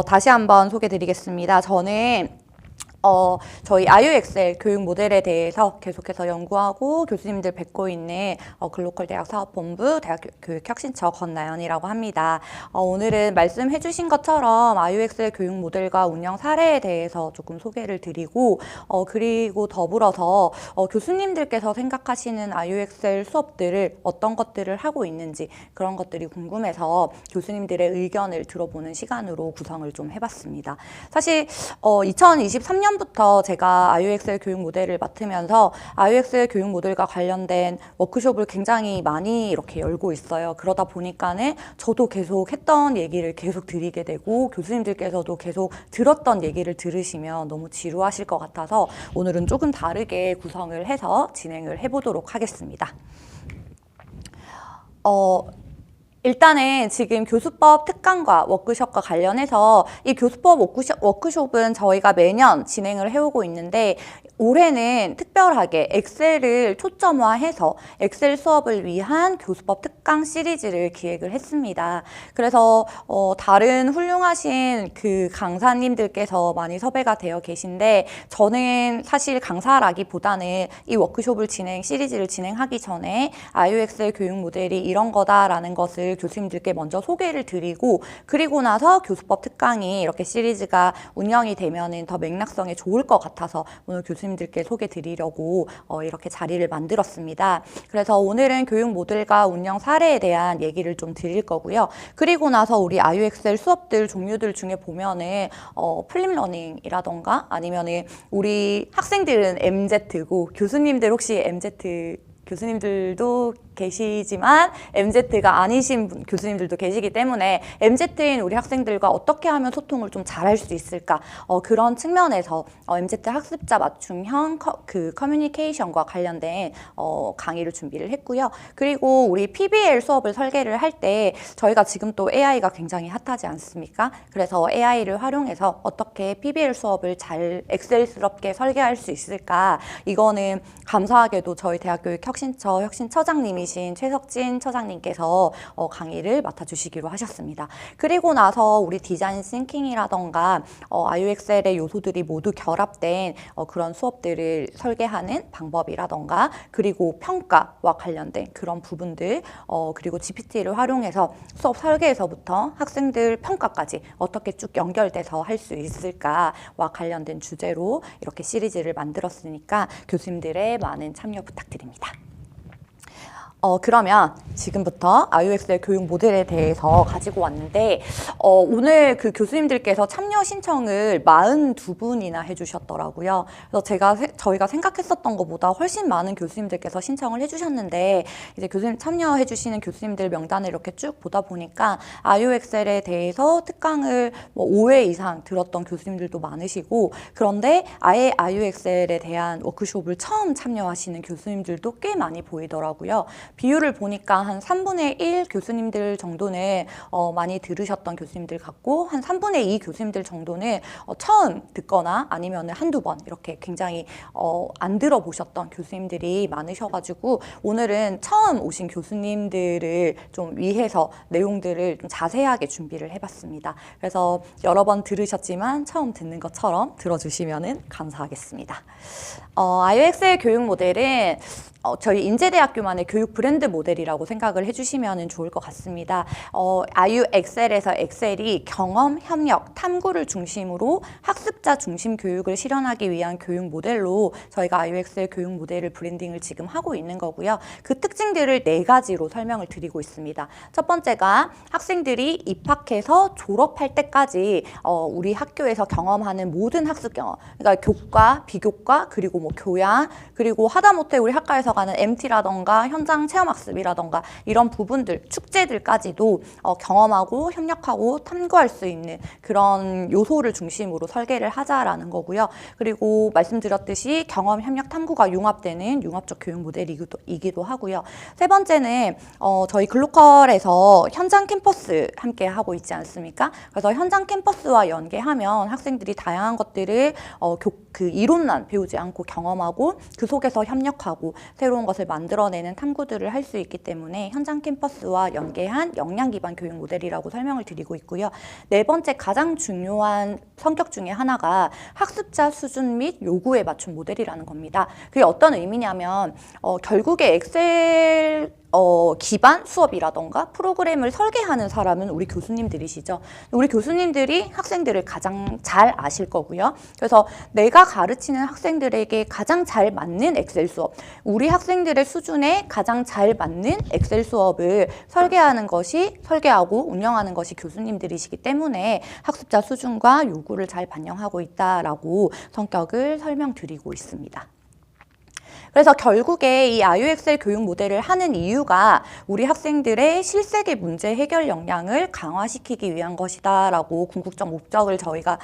다시 한번 소개드리겠습니다. 저는 저희 IUXL 교육 모델에 대해서 계속해서 연구하고 교수님들 뵙고 있는 글로컬 대학 사업본부 대학교육혁신처 권나연이라고 합니다. 오늘은 말씀해 주신 것처럼 IUXL 교육 모델과 운영 사례에 대해서 조금 소개를 드리고 그리고 더불어서 교수님들께서 생각하시는 IUXL 수업들을 어떤 것들을 하고 있는지 그런 것들이 궁금해서 교수님들의 의견을 들어보는 시간으로 구성을 좀 해봤습니다. 사실 2023년부터 제가 IUXL 교육 모델을 맡으면서 IUXL 교육 모델과 관련된 워크숍을 굉장히 많이 이렇게 열고 있어요. 그러다 보니까는 저도 계속 했던 얘기를 계속 드리게 되고 교수님들께서도 계속 들었던 얘기를 들으시면 너무 지루하실 것 같아서 오늘은 조금 다르게 구성을 해서 진행을 해보도록 하겠습니다. 일단은 지금 교수법 특강과 워크숍과 관련해서 이 교수법 워크숍은 저희가 매년 진행을 해오고 있는데 올해는 특별하게 엑셀을 초점화해서 엑셀 수업을 위한 교수법 특강 시리즈를 기획을 했습니다. 그래서 다른 훌륭하신 그 강사님들께서 많이 섭외가 되어 계신데 저는 사실 강사라기보다는 이 워크숍을 시리즈를 진행하기 전에 IUXL 교육 모델이 이런 거다라는 것을 교수님들께 먼저 소개를 드리고 그리고 나서 교수법 특강이 이렇게 시리즈가 운영이 되면은 더 맥락성이 좋을 것 같아서 오늘 교수님들께 소개 드리려고 이렇게 자리를 만들었습니다. 그래서 오늘은 교육 모델과 운영 사례에 대한 얘기를 좀 드릴 거고요. 그리고 나서 우리 IUXL 수업들 종류들 중에 보면은 플립러닝이라던가 아니면은 우리 학생들은 MZ고 교수님들 혹시 MZ 교수님들도 계시지만 MZ가 아니신 교수님들도 계시기 때문에 MZ인 우리 학생들과 어떻게 하면 소통을 좀 잘할 수 있을까 그런 측면에서 MZ 학습자 맞춤형 커뮤니케이션과 관련된 강의를 준비를 했고요. 그리고 우리 PBL 수업을 설계를 할 때 저희가 지금 또 AI가 굉장히 핫하지 않습니까? 그래서 AI를 활용해서 어떻게 PBL 수업을 잘 엑셀스럽게 설계할 수 있을까? 이거는 감사하게도 저희 대학교육혁신처 혁신처장님이 최석진 처장님께서 강의를 맡아주시기로 하셨습니다. 그리고 나서 우리 디자인 싱킹이라던가 IUXL의 요소들이 모두 결합된 그런 수업들을 설계하는 방법이라던가 그리고 평가와 관련된 그런 부분들 그리고 GPT를 활용해서 수업 설계에서부터 학생들 평가까지 어떻게 쭉 연결돼서 할 수 있을까와 관련된 주제로 이렇게 시리즈를 만들었으니까 교수님들의 많은 참여 부탁드립니다. 그러면 지금부터 IUXL 교육 모델에 대해서 가지고 왔는데 오늘 그 교수님들께서 참여 신청을 42분이나 해주셨더라고요. 그래서 저희가 생각했었던 것보다 훨씬 많은 교수님들께서 신청을 해주셨는데 이제 참여해 주시는 교수님들 명단을 이렇게 쭉 보다 보니까 IUXL에 대해서 특강을 5회 이상 들었던 교수님들도 많으시고 그런데 아예 IUXL에 대한 워크숍을 처음 참여하시는 교수님들도 꽤 많이 보이더라고요. 비율을 보니까 한 3분의 1 교수님들 정도는 많이 들으셨던 교수님들 같고 한 3분의 2 교수님들 정도는 처음 듣거나 아니면 한두 번 이렇게 굉장히 안 들어보셨던 교수님들이 많으셔가지고 오늘은 처음 오신 교수님들을 좀 위해서 내용들을 좀 자세하게 준비를 해봤습니다. 그래서 여러 번 들으셨지만 처음 듣는 것처럼 들어주시면 감사하겠습니다. IUXL 교육 모델은 저희 인제대학교만의 교육 브랜드 모델이라고 생각을 해주시면 좋을 것 같습니다. IUXL에서 엑셀이 경험, 협력, 탐구를 중심으로 학습자 중심 교육을 실현하기 위한 교육 모델로 저희가 IUXL 교육 모델을 브랜딩을 지금 하고 있는 거고요. 그 특징들을 4가지로 설명을 드리고 있습니다. 첫 번째가 학생들이 입학해서 졸업할 때까지 우리 학교에서 경험하는 모든 학습 경험, 그러니까 교과, 비교과, 그리고 뭐 교양, 그리고 하다못해 우리 학과에서 가는 MT라던가 현장 체험학습이라던가 이런 부분들, 축제들까지도 경험하고 협력하고 탐구할 수 있는 그런 요소를 중심으로 설계를 하자라는 거고요. 그리고 말씀드렸듯이 경험, 협력, 탐구가 융합되는 융합적 교육 모델이기도 하고요. 세 번째는 저희 글로컬에서 현장 캠퍼스 함께 하고 있지 않습니까? 그래서 현장 캠퍼스와 연계하면 학생들이 다양한 것들을 그 이론만 배우지 않고 경험하고 그 속에서 협력하고 새로운 것을 만들어내는 탐구들을 할 수 있기 때문에 현장 캠퍼스와 연계한 역량 기반 교육 모델이라고 설명을 드리고 있고요. 네 번째 가장 중요한 성격 중에 하나가 학습자 수준 및 요구에 맞춘 모델이라는 겁니다. 그게 어떤 의미냐면 결국에 엑셀 기반 수업이라던가 프로그램을 설계하는 사람은 우리 교수님들이시죠. 우리 교수님들이 학생들을 가장 잘 아실 거고요. 그래서 내가 가르치는 학생들에게 가장 잘 맞는 엑셀 수업, 우리 학생들의 수준에 가장 잘 맞는 엑셀 수업을 설계하고 운영하는 것이 교수님들이시기 때문에 학습자 수준과 요구를 잘 반영하고 있다라고 성격을 설명드리고 있습니다. 그래서 결국에 이 IUXL 교육 모델을 하는 이유가 우리 학생들의 실세계 문제 해결 역량을 강화시키기 위한 것이다 라고 궁극적 목적을 저희가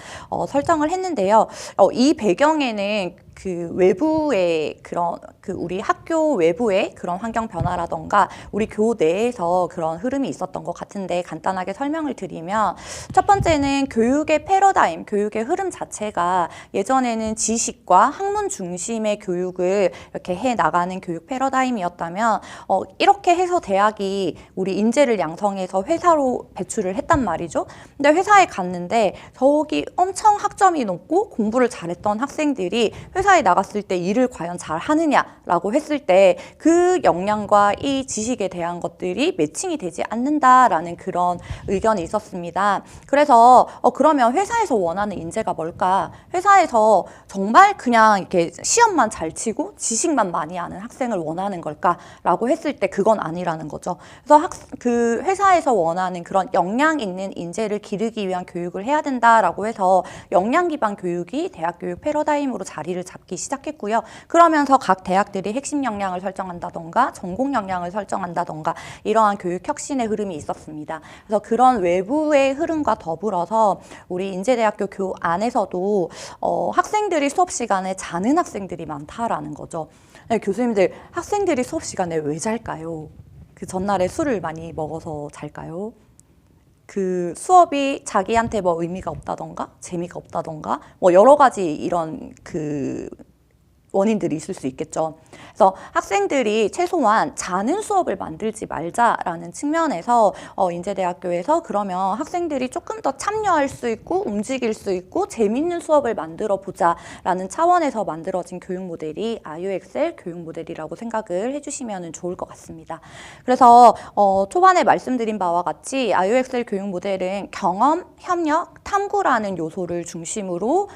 설정을 했는데요. 이 배경에는 그 외부의 우리 학교 외부의 그런 환경 변화라던가 우리 교내에서 그런 흐름이 있었던 것 같은데 간단하게 설명을 드리면 첫 번째는 교육의 패러다임, 교육의 흐름 자체가 예전에는 지식과 학문 중심의 교육을 이렇게 해 나가는 교육 패러다임이었다면 이렇게 해서 대학이 우리 인재를 양성해서 회사로 배출을 했단 말이죠. 근데 회사에 갔는데 저기 엄청 학점이 높고 공부를 잘했던 학생들이 회사에 나갔을 때 일을 과연 잘 하느냐라고 했을 때 그 역량과 이 지식에 대한 것들이 매칭이 되지 않는다라는 그런 의견이 있었습니다. 그래서 그러면 회사에서 원하는 인재가 뭘까? 회사에서 정말 그냥 이렇게 시험만 잘 치고 지식만 많이 아는 학생을 원하는 걸까라고 했을 때 그건 아니라는 거죠. 그래서 그 회사에서 원하는 그런 역량 있는 인재를 기르기 위한 교육을 해야 된다라고 해서 역량 기반 교육이 대학 교육 패러다임으로 자리를 잡기 시작했고요. 그러면서 각 대학들이 핵심 역량을 설정한다던가 전공 역량을 설정한다던가 이러한 교육 혁신의 흐름이 있었습니다. 그래서 그런 외부의 흐름과 더불어서 우리 인제대학교 교 안에서도 학생들이 수업 시간에 자는 학생들이 많다라는 거죠. 네, 교수님들 학생들이 수업 시간에 왜 잘까요? 그 전날에 술을 많이 먹어서 잘까요? 그 수업이 자기한테 뭐 의미가 없다던가 재미가 없다던가 뭐 여러 가지 이런 그 원인들이 있을 수 있겠죠. 그래서 학생들이 최소한 자는 수업을 만들지 말자라는 측면에서 인제대학교에서 그러면 학생들이 조금 더 참여할 수 있고 움직일 수 있고 재밌는 수업을 만들어 보자라는 차원에서 만들어진 교육 모델이 IUXL 교육 모델이라고 생각을 해주시면 좋을 것 같습니다. 그래서 초반에 말씀드린 바와 같이 IUXL 교육 모델은 경험, 협력, 탐구라는 요소를 중심으로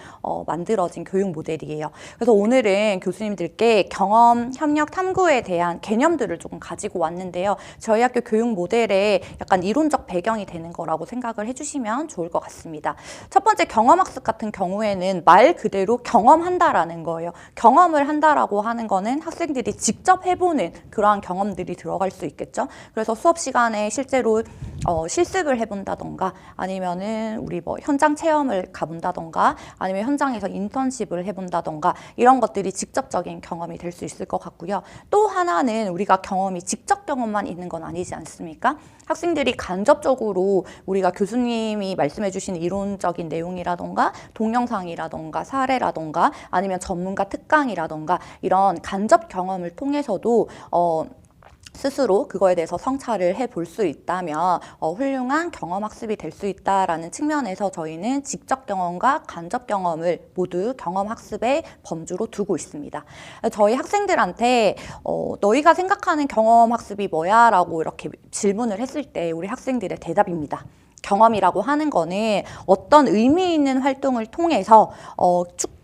만들어진 교육 모델이에요. 그래서 오늘은 교수님들께 경험, 협력, 탐구에 대한 개념들을 조금 가지고 왔는데요. 저희 학교 교육 모델의 약간 이론적 배경이 되는 거라고 생각을 해주시면 좋을 것 같습니다. 첫 번째 경험학습 같은 경우에는 말 그대로 경험한다라는 거예요. 경험을 한다라고 하는 거는 학생들이 직접 해보는 그러한 경험들이 들어갈 수 있겠죠. 그래서 수업 시간에 실제로 실습을 해본다던가 아니면은 우리 뭐 현장 체험을 가본다던가 아니면 현장에서 인턴십을 해본다던가 이런 것들이 직접적인 경험이 될 수 있을 것 같고요. 또 하나는 우리가 경험이 직접 경험만 있는 건 아니지 않습니까? 학생들이 간접적으로 우리가 교수님이 말씀해 주신 이론적인 내용이라던가 동영상이라던가 사례라던가 아니면 전문가 특강이라던가 이런 간접 경험을 통해서도 스스로 그거에 대해서 성찰을 해볼 수 있다면 훌륭한 경험학습이 될 수 있다라는 측면에서 저희는 직접 경험과 간접 경험을 모두 경험학습의 범주로 두고 있습니다. 저희 학생들한테 너희가 생각하는 경험학습이 뭐야? 라고 이렇게 질문을 했을 때 우리 학생들의 대답입니다. 경험이라고 하는 거는 어떤 의미 있는 활동을 통해서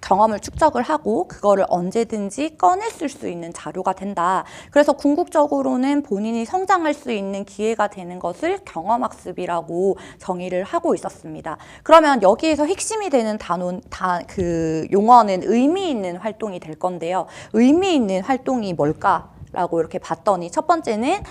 경험을 축적을 하고 그거를 언제든지 꺼냈을 수 있는 자료가 된다. 그래서 궁극적으로는 본인이 성장할 수 있는 기회가 되는 것을 경험학습이라고 정의를 하고 있었습니다. 그러면 여기에서 핵심이 되는 그 용어는 의미 있는 활동이 될 건데요. 의미 있는 활동이 뭘까? 라고 이렇게 봤더니 첫 번째는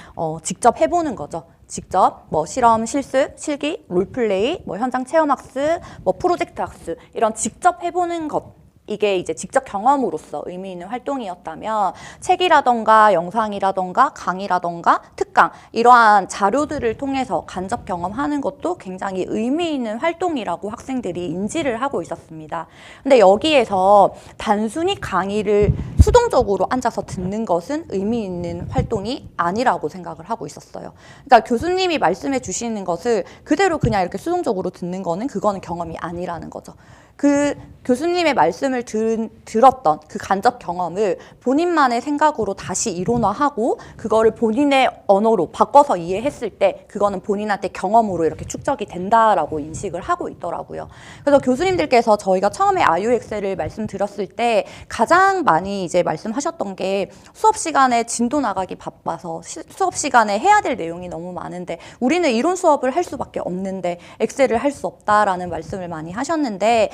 직접 해보는 거죠. 직접 뭐 실험, 실습, 실기, 롤플레이, 뭐 현장 체험학습, 뭐 프로젝트 학습 이런 직접 해보는 것 이게 이제 직접 경험으로서 의미 있는 활동이었다면 책이라던가 영상이라던가 강의라던가 특강 이러한 자료들을 통해서 간접 경험하는 것도 굉장히 의미 있는 활동이라고 학생들이 인지를 하고 있었습니다. 근데 여기에서 단순히 강의를 수동적으로 앉아서 듣는 것은 의미 있는 활동이 아니라고 생각을 하고 있었어요. 그러니까 교수님이 말씀해 주시는 것을 그대로 그냥 이렇게 수동적으로 듣는 거는 그거는 경험이 아니라는 거죠. 그 교수님의 말씀을 들었던 그 간접 경험을 본인만의 생각으로 다시 이론화하고 그거를 본인의 언어로 바꿔서 이해했을 때 그거는 본인한테 경험으로 이렇게 축적이 된다라고 인식을 하고 있더라고요. 그래서 교수님들께서 저희가 처음에 IUX를 말씀드렸을 때 가장 많이 이제 말씀하셨던 게 수업 시간에 진도 나가기 바빠서 수업 시간에 해야 될 내용이 너무 많은데 우리는 이론 수업을 할 수밖에 없는데 엑셀을 할 수 없다라는 말씀을 많이 하셨는데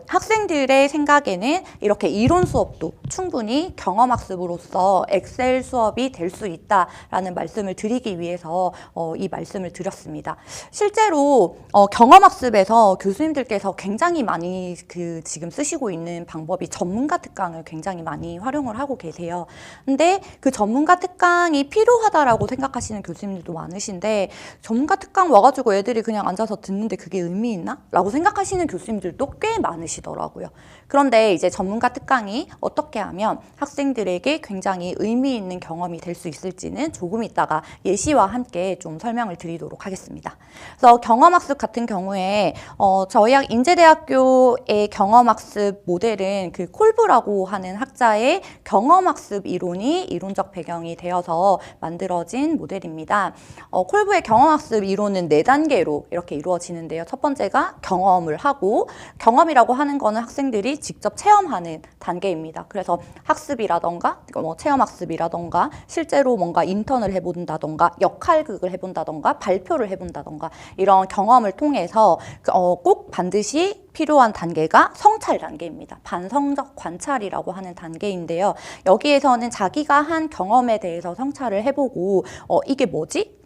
학생들의 생각에는 이렇게 이론 수업도 충분히 경험학습으로서 엑셀 수업이 될 수 있다라는 말씀을 드리기 위해서 이 말씀을 드렸습니다. 실제로 경험학습에서 교수님들께서 굉장히 많이 지금 쓰시고 있는 방법이 전문가 특강을 굉장히 많이 활용을 하고 계세요. 근데 그 전문가 특강이 필요하다라고 생각하시는 교수님들도 많으신데 전문가 특강 와가지고 애들이 그냥 앉아서 듣는데 그게 의미 있나? 라고 생각하시는 교수님들도 꽤 많으시더라고요. 그런데 이제 전문가 특강이 어떻게 하면 학생들에게 굉장히 의미 있는 경험이 될 수 있을지는 조금 있다가 예시와 함께 좀 설명을 드리도록 하겠습니다. 그래서 경험학습 같은 경우에 저희 인제대학교의 경험학습 모델은 그 콜브라고 하는 학자의 경험학습 이론이 이론적 배경이 되어서 만들어진 모델입니다. 콜브의 경험학습 이론은 4단계로 이렇게 이루어지는데요. 첫 번째가 경험을 하고 경험이라고 하는 거는 학생들이 직접 체험하는 단계입니다. 그래서 학습이라던가 체험학습이라던가 실제로 뭔가 인턴을 해본다던가 역할극을 해본다던가 발표를 해본다던가 이런 경험을 통해서 꼭 반드시 필요한 단계가 성찰 단계입니다. 반성적 관찰이라고 하는 단계인데요. 여기에서는 자기가 한 경험에 대해서 성찰을 해보고 이게 뭐지?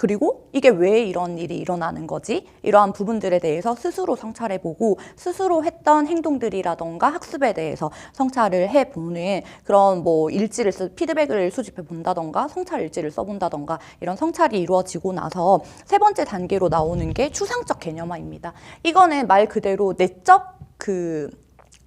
그리고 이게 왜 이런 일이 일어나는 거지? 이러한 부분들에 대해서 스스로 성찰해보고 스스로 했던 행동들이라던가 학습에 대해서 성찰을 해보는 그런 피드백을 수집해 본다던가 성찰 일지를 써본다던가 이런 성찰이 이루어지고 나서 세 번째 단계로 나오는 게 추상적 개념화입니다. 이거는 말 그대로 내적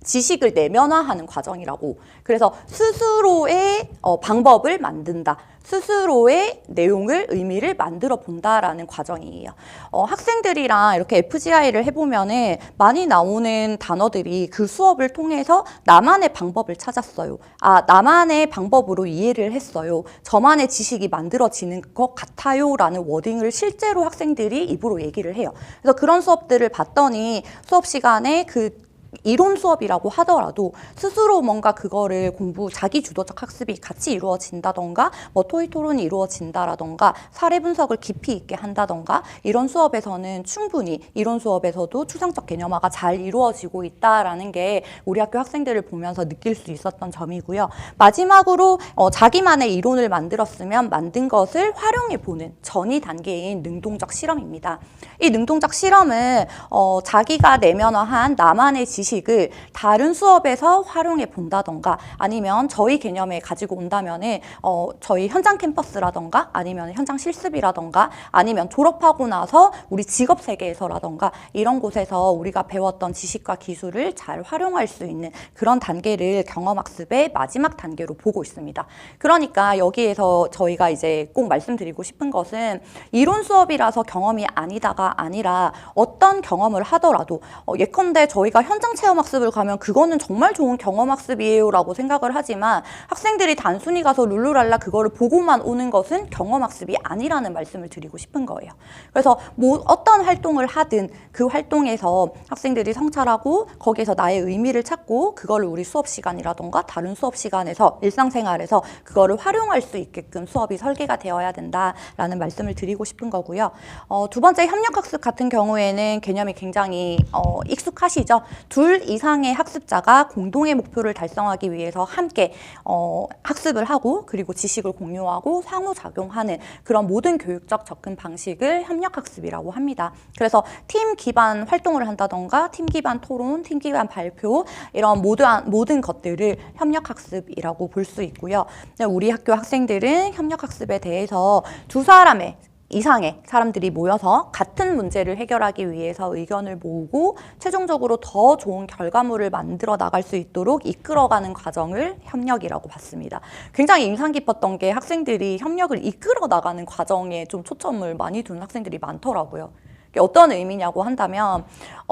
지식을 내면화하는 과정이라고. 그래서 스스로의 방법을 만든다. 스스로의 내용을, 의미를 만들어 본다라는 과정이에요. 학생들이랑 이렇게 FGI를 해보면은 많이 나오는 단어들이 그 수업을 통해서 나만의 방법을 찾았어요. 나만의 방법으로 이해를 했어요. 저만의 지식이 만들어지는 것 같아요. 라는 워딩을 실제로 학생들이 입으로 얘기를 해요. 그래서 그런 수업들을 봤더니 수업 시간에 이론 수업이라고 하더라도 스스로 뭔가 그거를 자기 주도적 학습이 같이 이루어진다던가 토의 토론이 이루어진다라던가 사례 분석을 깊이 있게 한다던가 이런 수업에서는 충분히 이론 수업에서도 추상적 개념화가 잘 이루어지고 있다라는 게 우리 학교 학생들을 보면서 느낄 수 있었던 점이고요. 마지막으로 자기만의 이론을 만들었으면 만든 것을 활용해 보는 전이 단계인 능동적 실험입니다. 이 능동적 실험은 자기가 내면화한 나만의 지식을 다른 수업에서 활용해 본다던가 아니면 저희 개념에 가지고 온다면은 저희 현장 캠퍼스라던가 아니면 현장 실습이라던가 아니면 졸업하고 나서 우리 직업 세계에서라던가 이런 곳에서 우리가 배웠던 지식과 기술을 잘 활용할 수 있는 그런 단계를 경험학습의 마지막 단계로 보고 있습니다. 그러니까 여기에서 저희가 이제 꼭 말씀드리고 싶은 것은 이론 수업이라서 경험이 아니라 어떤 경험을 하더라도 예컨대 저희가 현장 체험학습을 가면 그거는 정말 좋은 경험학습이에요 라고 생각을 하지만 학생들이 단순히 가서 룰루랄라 그거를 보고만 오는 것은 경험학습이 아니라는 말씀을 드리고 싶은 거예요. 그래서 어떤 활동을 하든 그 활동에서 학생들이 성찰하고 거기에서 나의 의미를 찾고 그거를 우리 수업 시간이라던가 다른 수업 시간에서 일상생활에서 그거를 활용할 수 있게끔 수업이 설계가 되어야 된다라는 말씀을 드리고 싶은 거고요. 두 번째 협력학습 같은 경우에는 개념이 굉장히 익숙하시죠. 둘 이상의 학습자가 공동의 목표를 달성하기 위해서 함께 학습을 하고 그리고 지식을 공유하고 상호작용하는 그런 모든 교육적 접근 방식을 협력학습이라고 합니다. 그래서 팀 기반 활동을 한다던가 팀 기반 토론, 팀 기반 발표 이런 모든 것들을 협력학습이라고 볼 수 있고요. 우리 학교 학생들은 협력학습에 대해서 두 사람의 이상의 사람들이 모여서 같은 문제를 해결하기 위해서 의견을 모으고 최종적으로 더 좋은 결과물을 만들어 나갈 수 있도록 이끌어가는 과정을 협력이라고 봤습니다. 굉장히 인상 깊었던 게 학생들이 협력을 이끌어 나가는 과정에 좀 초점을 많이 두는 학생들이 많더라고요. 어떤 의미냐고 한다면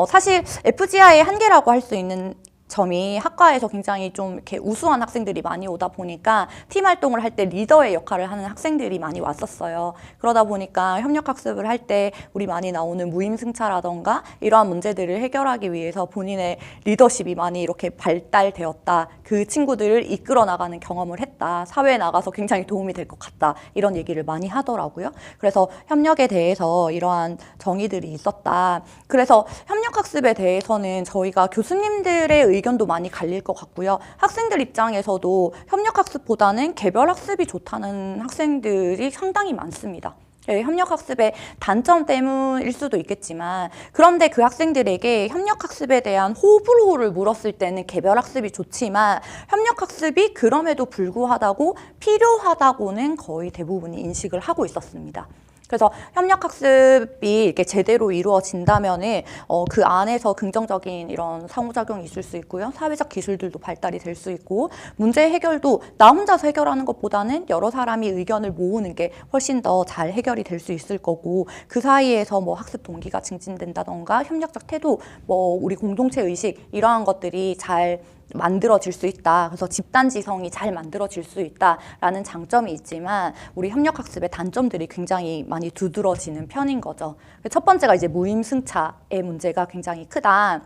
사실 FGI의 한계라고 할 수 있는 점이 학과에서 굉장히 좀 이렇게 우수한 학생들이 많이 오다 보니까 팀 활동을 할 때 리더의 역할을 하는 학생들이 많이 왔었어요. 그러다 보니까 협력학습을 할 때 우리 많이 나오는 무임승차라던가 이러한 문제들을 해결하기 위해서 본인의 리더십이 많이 이렇게 발달되었다. 그 친구들을 이끌어 나가는 경험을 했다. 사회에 나가서 굉장히 도움이 될 것 같다. 이런 얘기를 많이 하더라고요. 그래서 협력에 대해서 이러한 정의들이 있었다. 그래서 협력학습에 대해서는 저희가 교수님들의 의견도 많이 갈릴 것 같고요. 학생들 입장에서도 협력학습보다는 개별학습이 좋다는 학생들이 상당히 많습니다. 협력학습의 단점 때문일 수도 있겠지만 그런데 그 학생들에게 협력학습에 대한 호불호를 물었을 때는 개별학습이 좋지만 협력학습이 그럼에도 불구하다고 필요하다고는 거의 대부분이 인식을 하고 있었습니다. 그래서 협력학습이 이렇게 제대로 이루어진다면은 그 안에서 긍정적인 이런 상호작용이 있을 수 있고요. 사회적 기술들도 발달이 될 수 있고 문제 해결도 나 혼자서 해결하는 것보다는 여러 사람이 의견을 모으는 게 훨씬 더 잘 해결이 될 수 있을 거고 그 사이에서 뭐 학습 동기가 증진된다던가 협력적 태도, 뭐 우리 공동체 의식 이러한 것들이 잘 만들어질 수 있다. 그래서 집단지성이 잘 만들어질 수 있다라는 장점이 있지만 우리 협력학습의 단점들이 굉장히 많이 두드러지는 편인 거죠. 첫 번째가 이제 무임승차의 문제가 굉장히 크다.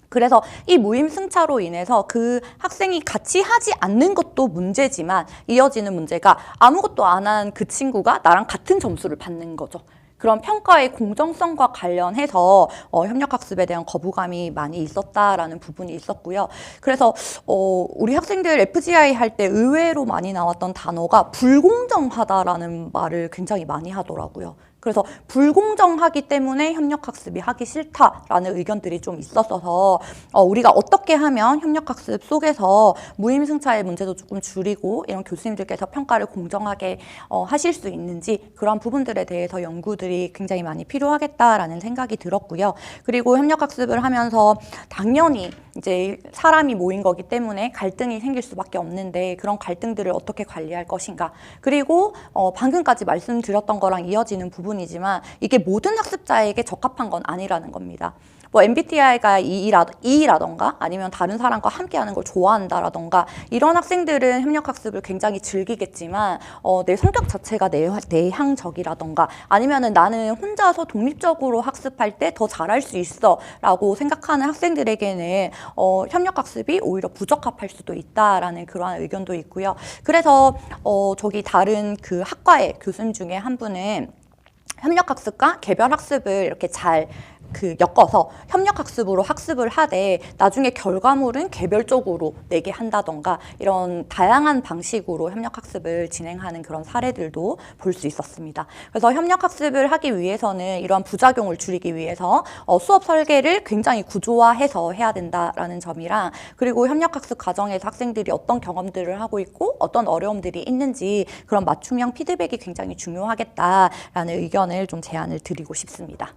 그래서 이 무임승차로 인해서 그 학생이 같이 하지 않는 것도 문제지만 이어지는 문제가 아무것도 안 한 그 친구가 나랑 같은 점수를 받는 거죠. 그런 평가의 공정성과 관련해서 협력학습에 대한 거부감이 많이 있었다라는 부분이 있었고요. 그래서 우리 학생들 FGI 할 때 의외로 많이 나왔던 단어가 불공정하다라는 말을 굉장히 많이 하더라고요. 그래서 불공정하기 때문에 협력학습이 하기 싫다라는 의견들이 좀 있었어서 우리가 어떻게 하면 협력학습 속에서 무임승차의 문제도 조금 줄이고 이런 교수님들께서 평가를 공정하게 하실 수 있는지 그런 부분들에 대해서 연구들이 굉장히 많이 필요하겠다라는 생각이 들었고요. 그리고 협력학습을 하면서 당연히 이제 사람이 모인 거기 때문에 갈등이 생길 수밖에 없는데 그런 갈등들을 어떻게 관리할 것인가. 그리고 방금까지 말씀드렸던 거랑 이어지는 부분이지만 이게 모든 학습자에게 적합한 건 아니라는 겁니다. 뭐 MBTI가 E라던가 아니면 다른 사람과 함께하는 걸 좋아한다라던가 이런 학생들은 협력학습을 굉장히 즐기겠지만 내 성격 자체가 내향적이라던가 아니면은 나는 혼자서 독립적으로 학습할 때 더 잘할 수 있어 라고 생각하는 학생들에게는 협력학습이 오히려 부적합할 수도 있다라는 그러한 의견도 있고요. 그래서 저기 다른 그 학과의 교수님 중에 한 분은 협력학습과 개별학습을 이렇게 잘 엮어서 협력학습으로 학습을 하되 나중에 결과물은 개별적으로 내게 한다던가 이런 다양한 방식으로 협력학습을 진행하는 그런 사례들도 볼 수 있었습니다. 그래서 협력학습을 하기 위해서는 이러한 부작용을 줄이기 위해서 수업 설계를 굉장히 구조화해서 해야 된다라는 점이랑 그리고 협력학습 과정에서 학생들이 어떤 경험들을 하고 있고 어떤 어려움들이 있는지 그런 맞춤형 피드백이 굉장히 중요하겠다라는 의견을 좀 제안을 드리고 싶습니다.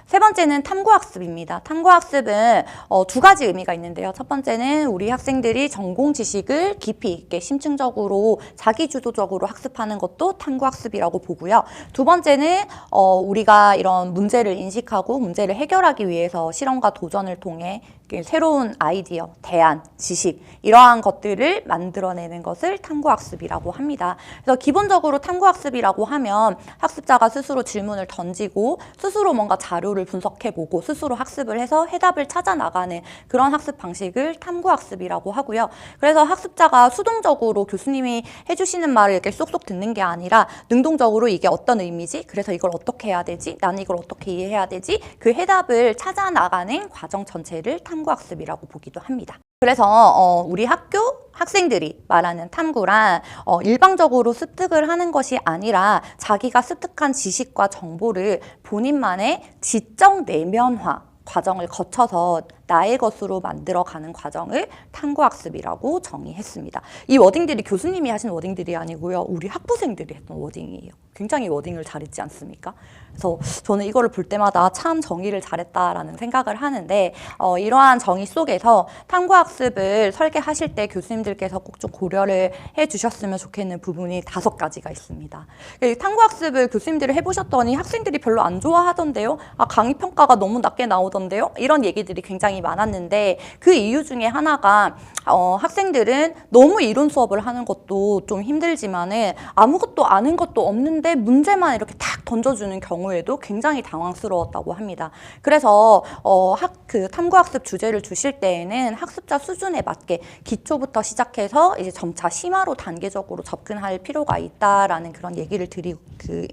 세 번째는 탐구학습입니다. 탐구학습은 두 가지 의미가 있는데요. 첫 번째는 우리 학생들이 전공 지식을 깊이 있게 심층적으로 자기주도적으로 학습하는 것도 탐구학습이라고 보고요. 두 번째는 우리가 이런 문제를 인식하고 문제를 해결하기 위해서 실험과 도전을 통해 새로운 아이디어, 대안, 지식 이러한 것들을 만들어내는 것을 탐구학습이라고 합니다. 그래서 기본적으로 탐구학습이라고 하면 학습자가 스스로 질문을 던지고 스스로 뭔가 자료를 분석해보고 스스로 학습을 해서 해답을 찾아 나가는 그런 학습 방식을 탐구학습이라고 하고요. 그래서 학습자가 수동적으로 교수님이 해주시는 말을 이렇게 쏙쏙 듣는 게 아니라 능동적으로 이게 어떤 의미지? 그래서 이걸 어떻게 해야 되지? 나는 이걸 어떻게 이해해야 되지? 그 해답을 찾아 나가는 과정 전체를 탐구학습이라고 보기도 합니다. 그래서 우리 학교 학생들이 말하는 탐구란 일방적으로 습득을 하는 것이 아니라 자기가 습득한 지식과 정보를 본인만의 지적 내면화 과정을 거쳐서 나의 것으로 만들어가는 과정을 탐구학습이라고 정의했습니다. 이 워딩들이 교수님이 하신 워딩들이 아니고요. 우리 학부생들이 했던 워딩이에요. 굉장히 워딩을 잘했지 않습니까? 그래서 저는 이거를 볼 때마다 참 정의를 잘했다라는 생각을 하는데 이러한 정의 속에서 탐구학습을 설계하실 때 교수님들께서 꼭 좀 고려를 해주셨으면 좋겠는 부분이 5가지가 있습니다. 탐구학습을 교수님들이 해보셨더니 학생들이 별로 안 좋아하던데요? 강의 평가가 너무 낮게 나오던데요? 이런 얘기들이 굉장히 많았는데 그 이유 중에 하나가 학생들은 너무 이론 수업을 하는 것도 좀 힘들지만은 아무것도 아는 것도 없는데 문제만 이렇게 탁 던져주는 경우에도 굉장히 당황스러웠다고 합니다. 그래서 그 탐구학습 주제를 주실 때에는 학습자 수준에 맞게 기초부터 시작해서 이제 점차 심화로 단계적으로 접근할 필요가 있다라는 그런 얘기를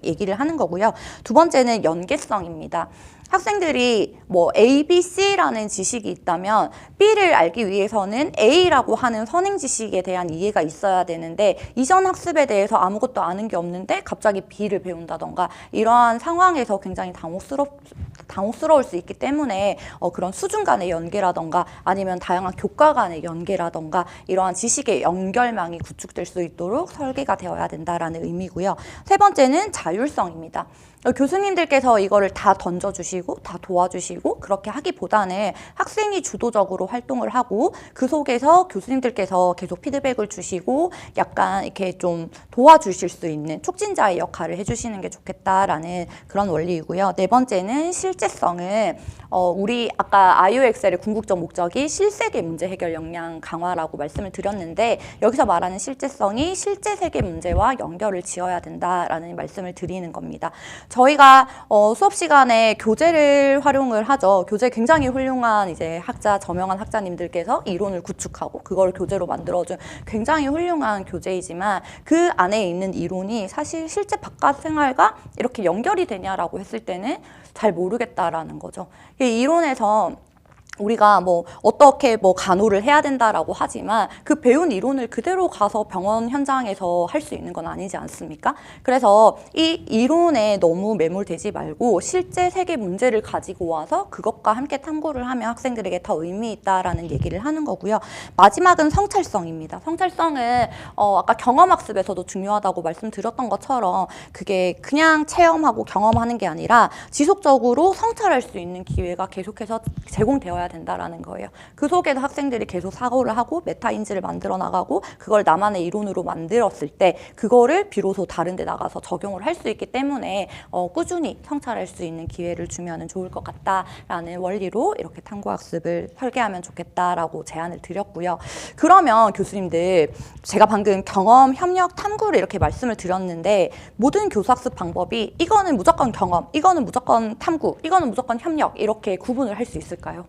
얘기를 하는 거고요. 2번째는 연계성입니다. 학생들이 뭐 A, B, C라는 지식이 있다면 B를 알기 위해서는 A라고 하는 선행 지식에 대한 이해가 있어야 되는데 이전 학습에 대해서 아무것도 아는 게 없는데 갑자기 B를 배운다던가 이러한 상황에서 굉장히 당혹스러울 수 있기 때문에 그런 수준 간의 연계라던가 아니면 다양한 교과 간의 연계라던가 이러한 지식의 연결망이 구축될 수 있도록 설계가 되어야 된다라는 의미고요. 3번째는 자율성입니다. 교수님들께서 이거를 다 던져주시고 다 도와주시고 그렇게 하기보다는 학생이 주도적으로 활동을 하고 그 속에서 교수님들께서 계속 피드백을 주시고 약간 이렇게 좀 도와주실 수 있는 촉진자의 역할을 해주시는 게 좋겠다라는 그런 원리이고요. 4번째는 실제성은 우리 아까 IUXL의 궁극적 목적이 실세계 문제 해결 역량 강화라고 말씀을 드렸는데 여기서 말하는 실제성이 실제 세계 문제와 연결을 지어야 된다라는 말씀을 드리는 겁니다. 저희가 수업 시간에 교재를 활용을 하죠. 교재 굉장히 훌륭한 이제 저명한 학자님들께서 이론을 구축하고 그걸 교재로 만들어준 굉장히 훌륭한 교재이지만 그 안에 있는 이론이 사실 실제 바깥 생활과 이렇게 연결이 되냐라고 했을 때는 잘 모르겠다라는 거죠. 이 이론에서 우리가 뭐 어떻게 뭐 간호를 해야 된다라고 하지만 그 배운 이론을 그대로 가서 병원 현장에서 할 수 있는 건 아니지 않습니까? 그래서 이 이론에 너무 매몰되지 말고 실제 세계 문제를 가지고 와서 그것과 함께 탐구를 하면 학생들에게 더 의미 있다라는 얘기를 하는 거고요. 마지막은 성찰성입니다. 성찰성은 아까 경험학습에서도 중요하다고 말씀드렸던 것처럼 그게 그냥 체험하고 경험하는 게 아니라 지속적으로 성찰할 수 있는 기회가 계속해서 제공되어야 된다라는 거예요. 그 속에서 학생들이 계속 사고를 하고 메타인지를 만들어 나가고 그걸 나만의 이론으로 만들었을 때 그거를 비로소 다른 데 나가서 적용을 할 수 있기 때문에 꾸준히 성찰할 수 있는 기회를 주면 좋을 것 같다라는 원리로 이렇게 탐구학습을 설계하면 좋겠다라고 제안을 드렸고요. 그러면 교수님들 제가 방금 경험, 협력, 탐구를 이렇게 말씀을 드렸는데 모든 교수학습 방법이 이거는 무조건 경험, 이거는 무조건 탐구, 이거는 무조건 협력 이렇게 구분을 할 수 있을까요?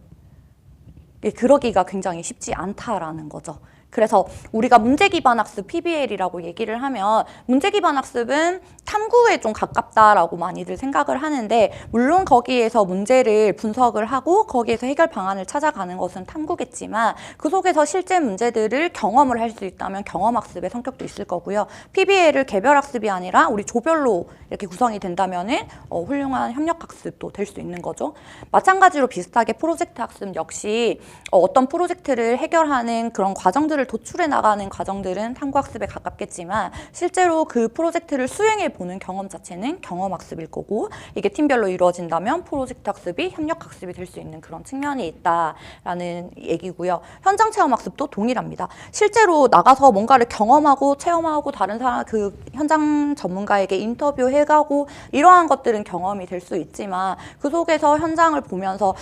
그러기가 굉장히 쉽지 않다라는 거죠. 그래서 우리가 문제기반 학습 PBL이라고 얘기를 하면 문제기반 학습은 탐구에 좀 가깝다라고 많이들 생각을 하는데 물론 거기에서 문제를 분석을 하고 거기에서 해결 방안을 찾아가는 것은 탐구겠지만 그 속에서 실제 문제들을 경험을 할 수 있다면 경험학습의 성격도 있을 거고요. PBL을 개별학습이 아니라 우리 조별로 이렇게 구성이 된다면은 훌륭한 협력학습도 될 수 있는 거죠. 마찬가지로 비슷하게 프로젝트 학습 역시 어떤 프로젝트를 해결하는 그런 과정들을 도출해 나가는 과정들은 탐구학습에 가깝겠지만 실제로 그 프로젝트를 수행해 보는 경험 자체는 경험학습일 거고 이게 팀별로 이루어진다면 프로젝트 학습이 협력학습이 될 수 있는 그런 측면이 있다라는 얘기고요. 현장 체험학습도 동일합니다. 실제로 나가서 뭔가를 경험하고 체험하고 다른 사람 그 현장 전문가에게 인터뷰해가고 이러한 것들은 경험이 될 수 있지만 그 속에서 현장을 보면서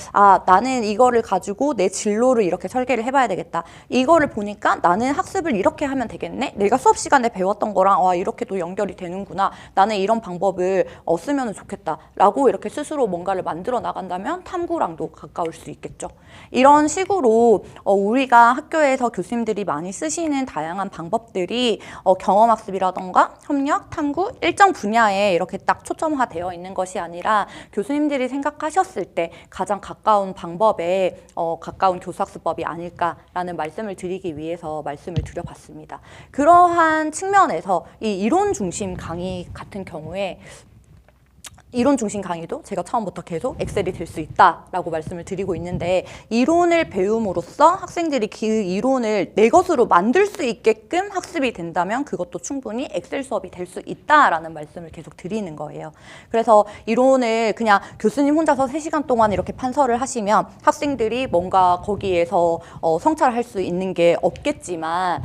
나는 이거를 가지고 내 진로를 이렇게 설계를 해봐야 되겠다. 이거를 보니까 나는 학습을 이렇게 하면 되겠네? 내가 수업 시간에 배웠던 거랑 이렇게 또 연결이 되는구나. 나는 이런 방법을 쓰면 좋겠다. 라고 이렇게 스스로 뭔가를 만들어 나간다면 탐구랑도 가까울 수 있겠죠. 이런 식으로 우리가 학교에서 교수님들이 많이 쓰시는 다양한 방법들이 경험학습이라던가 협력, 탐구, 일정 분야에 이렇게 딱 초점화되어 있는 것이 아니라 교수님들이 생각하셨을 때 가장 가까운 방법에 가까운 교수학습법이 아닐까라는 말씀을 드리기 위해서 말씀을 드려봤습니다. 그러한 측면에서 이 이론 중심 강의 같은 경우에 이론 중심 강의도 제가 처음부터 계속 엑셀이 될 수 있다라고 말씀을 드리고 있는데, 이론을 배움으로써 학생들이 그 이론을 내 것으로 만들 수 있게끔 학습이 된다면 그것도 충분히 엑셀 수업이 될 수 있다라는 말씀을 계속 드리는 거예요. 그래서 이론을 그냥 교수님 혼자서 3시간 동안 이렇게 판서를 하시면 학생들이 뭔가 거기에서 성찰할 수 있는 게 없겠지만,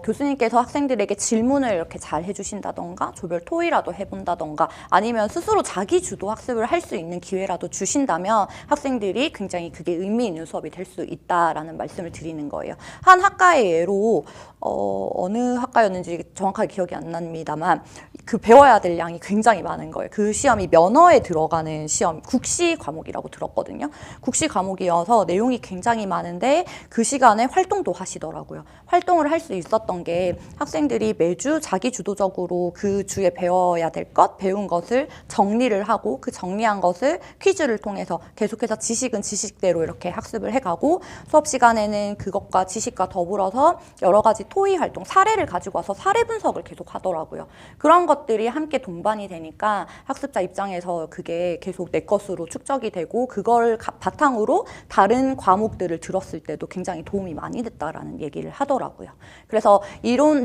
교수님께서 학생들에게 질문을 이렇게 잘 해주신다던가 조별 토의라도 해본다던가 아니면 스스로 자기 주도 학습을 할 수 있는 기회라도 주신다면 학생들이 굉장히 그게 의미 있는 수업이 될 수 있다라는 말씀을 드리는 거예요. 한 학과의 예로 어느 학과였는지 정확하게 기억이 안 납니다만 그 배워야 될 양이 굉장히 많은 거예요. 그 시험이 면허에 들어가는 시험, 국시 과목이라고 들었거든요. 국시 과목이어서 내용이 굉장히 많은데 그 시간에 활동도 하시더라고요. 활동을 할 수 있었던 게 학생들이 매주 자기 주도적으로 그 주에 배워야 될 것, 배운 것을 정리를 하고 그 정리한 것을 퀴즈를 통해서 계속해서 지식은 지식대로 이렇게 학습을 해가고, 수업 시간에는 그것과 지식과 더불어서 여러 가지 토의 활동, 사례를 가지고 와서 사례 분석을 계속 하더라고요. 그런 것들이 함께 동반이 되니까 학습자 입장에서 그게 계속 내 것으로 축적이 되고 그걸 바탕으로 다른 과목들을 들었을 때도 굉장히 도움이 많이 됐다라는 얘기를 하더라고요. 그래서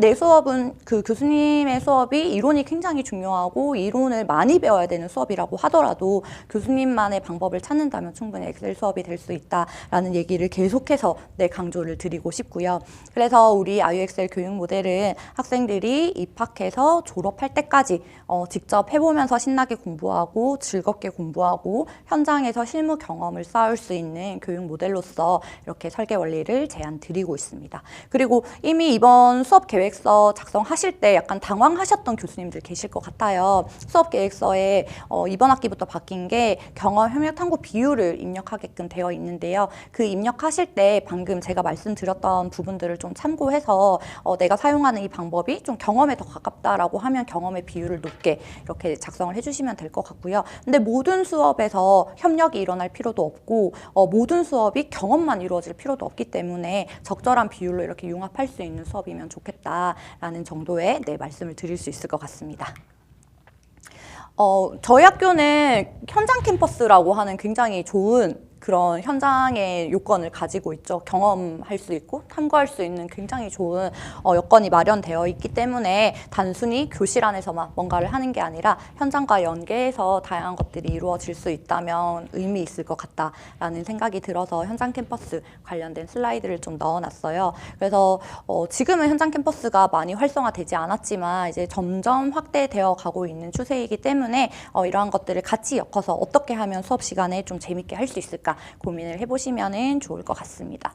내 수업은 그 교수님의 수업이 이론이 굉장히 중요하고 이론을 많이 배워야 되는 수업이라고 하더라도 교수님만의 방법을 찾는다면 충분히 엑셀 수업이 될 수 있다라는 얘기를 계속해서 강조를 드리고 싶고요. 그래서 우리 IU엑셀 교육 모델은 학생들이 입학해서 졸업할 때까지 직접 해보면서 신나게 공부하고 즐겁게 공부하고 현장에서 실무 경험을 쌓을 수 있는 교육 모델로서 이렇게 설계 원리를 제안 드리고 있습니다. 그리고 이미 이번 수업 계획서 작성하실 때 약간 당황하셨던 교수님들 계실 것 같아요. 수업 계획서에 이번 학기부터 바뀐 게 경험 협력 탐구 비율을 입력하게끔 되어 있는데요. 그 입력하실 때 방금 제가 말씀드렸던 부분들을 좀 참고해서 내가 사용하는 이 방법이 좀 경험에 더 가깝다라고 하면 경험의 비율을 높게 이렇게 작성을 해주시면 될 것 같고요. 근데 모든 수업에서 협력이 일어날 필요도 없고 모든 수업이 경험만 이루어질 필요도 없기 때문에 적절한 비율로 이렇게 융합할 수 있는 수업이면 좋겠다라는 정도의 말씀을 드릴 수 있을 것 같습니다. 저희 학교는 현장 캠퍼스라고 하는 굉장히 좋은 그런 현장의 요건을 가지고 있죠. 경험할 수 있고 탐구할 수 있는 굉장히 좋은 여건이 마련되어 있기 때문에 단순히 교실 안에서만 뭔가를 하는 게 아니라 현장과 연계해서 다양한 것들이 이루어질 수 있다면 의미 있을 것 같다라는 생각이 들어서 현장 캠퍼스 관련된 슬라이드를 좀 넣어놨어요. 그래서 지금은 현장 캠퍼스가 많이 활성화되지 않았지만 이제 점점 확대되어 가고 있는 추세이기 때문에 이러한 것들을 같이 엮어서 어떻게 하면 수업 시간에 좀 재밌게 할 수 있을까 고민을 해보시면 좋을 것 같습니다.